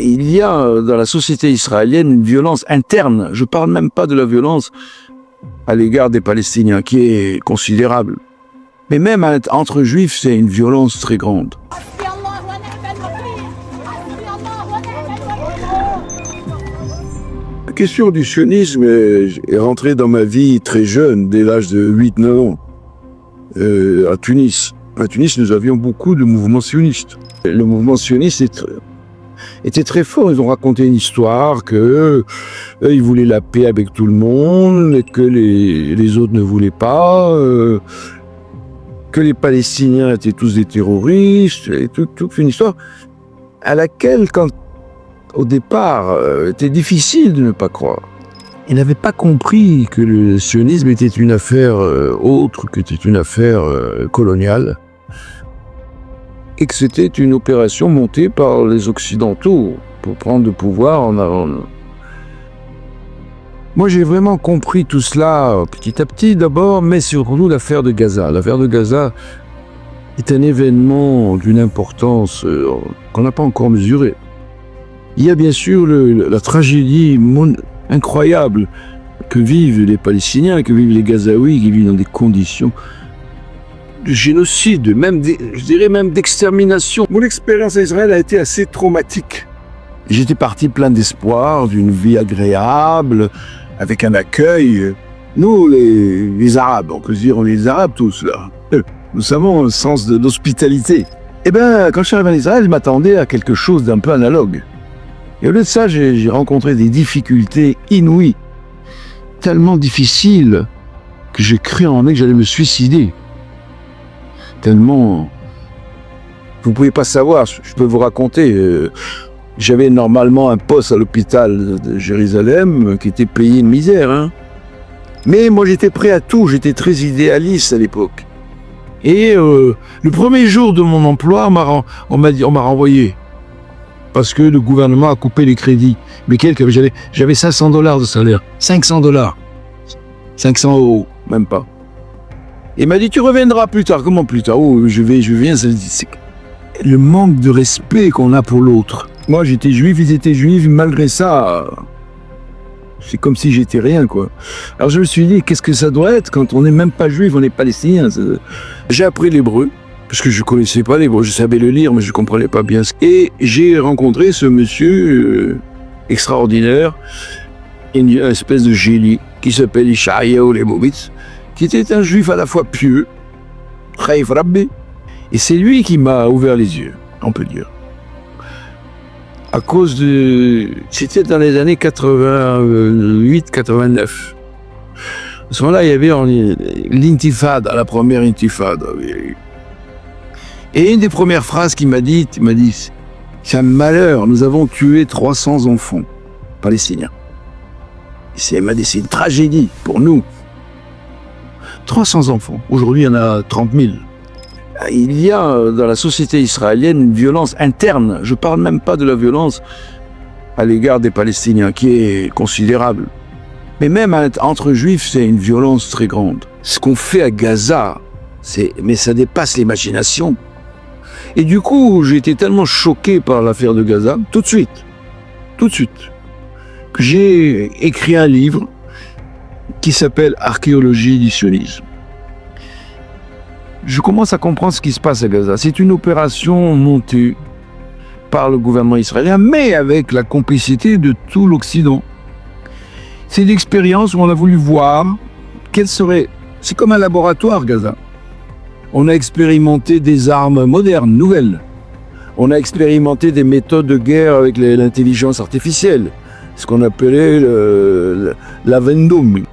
Il y a dans la société israélienne une violence interne. Je ne parle même pas de la violence à l'égard des Palestiniens, qui est considérable. Mais même entre juifs, c'est une violence très grande. La question du sionisme est rentrée dans ma vie très jeune, dès l'âge de 8-9 ans, à Tunis. À Tunis, nous avions beaucoup de mouvements sionistes. Le mouvement sioniste était très fort. Ils ont raconté une histoire que ils voulaient la paix avec tout le monde, et que les autres ne voulaient pas, que les Palestiniens étaient tous des terroristes, et toute une histoire à laquelle, au départ, était difficile de ne pas croire. Ils n'avaient pas compris que le sionisme était une affaire autre, que c'était une affaire coloniale, et que c'était une opération montée par les Occidentaux pour prendre le pouvoir en avant. Moi, j'ai vraiment compris tout cela petit à petit d'abord, mais surtout l'affaire de Gaza. L'affaire de Gaza est un événement d'une importance qu'on n'a pas encore mesurée. Il y a bien sûr la tragédie incroyable que vivent les Palestiniens, que vivent les Gazaouis, qui vivent dans des conditions de génocide, je dirais même d'extermination. Mon expérience à Israël a été assez traumatique. J'étais parti plein d'espoir, d'une vie agréable, avec un accueil. Nous, les Arabes, on peut se dire, on est les Arabes tous, là. Nous avons un sens d'hospitalité. Eh bien, quand je suis arrivé en Israël, je m'attendais à quelque chose d'un peu analogue. Et au lieu de ça, j'ai rencontré des difficultés inouïes, tellement difficiles que j'ai cru en que j'allais me suicider. Tellement... Vous ne pouvez pas savoir, je peux vous raconter. J'avais normalement un poste à l'hôpital de Jérusalem qui était payé une misère. Hein. Mais moi, j'étais prêt à tout, j'étais très idéaliste à l'époque. Et le premier jour de mon emploi, on m'a renvoyé. Parce que le gouvernement a coupé les crédits. Mais j'avais $500 de salaire. $500. 500 €, même pas. Il m'a dit, tu reviendras plus tard. Comment plus tard? Oh, je viens. C'est le manque de respect qu'on a pour l'autre. Moi, j'étais juif, ils étaient juifs. Malgré ça, c'est comme si j'étais rien, quoi. Alors je me suis dit, qu'est-ce que ça doit être quand on n'est même pas juif, on est palestinien? J'ai appris l'hébreu. Parce que je ne connaissais pas l'hébreu, je savais le lire, mais je ne comprenais pas bien. Et j'ai rencontré ce monsieur extraordinaire, une espèce de génie, qui s'appelle Yeshayahu Leibovitz, qui était un juif à la fois pieux, Chaïf Rabbi, et c'est lui qui m'a ouvert les yeux, on peut dire. À cause de... C'était dans les années 88-89. À ce moment-là, il y avait l'intifada, la première intifada. Et une des premières phrases qu'il m'a dit, c'est un malheur, nous avons tué 300 enfants palestiniens. Il m'a dit, c'est une tragédie pour nous. 300 enfants, aujourd'hui il y en a 30 000. Il y a dans la société israélienne une violence interne, je ne parle même pas de la violence à l'égard des Palestiniens, qui est considérable. Mais même entre juifs, c'est une violence très grande. Ce qu'on fait à Gaza, mais ça dépasse l'imagination. Et du coup, j'ai été tellement choqué par l'affaire de Gaza, tout de suite, que j'ai écrit un livre qui s'appelle « Archéologie du sionisme ». Je commence à comprendre ce qui se passe à Gaza. C'est une opération montée par le gouvernement israélien, mais avec la complicité de tout l'Occident. C'est une expérience où on a voulu voir quelle serait... C'est comme un laboratoire, Gaza. On a expérimenté des armes modernes, nouvelles. On a expérimenté des méthodes de guerre avec l'intelligence artificielle, ce qu'on appelait l'Avendum.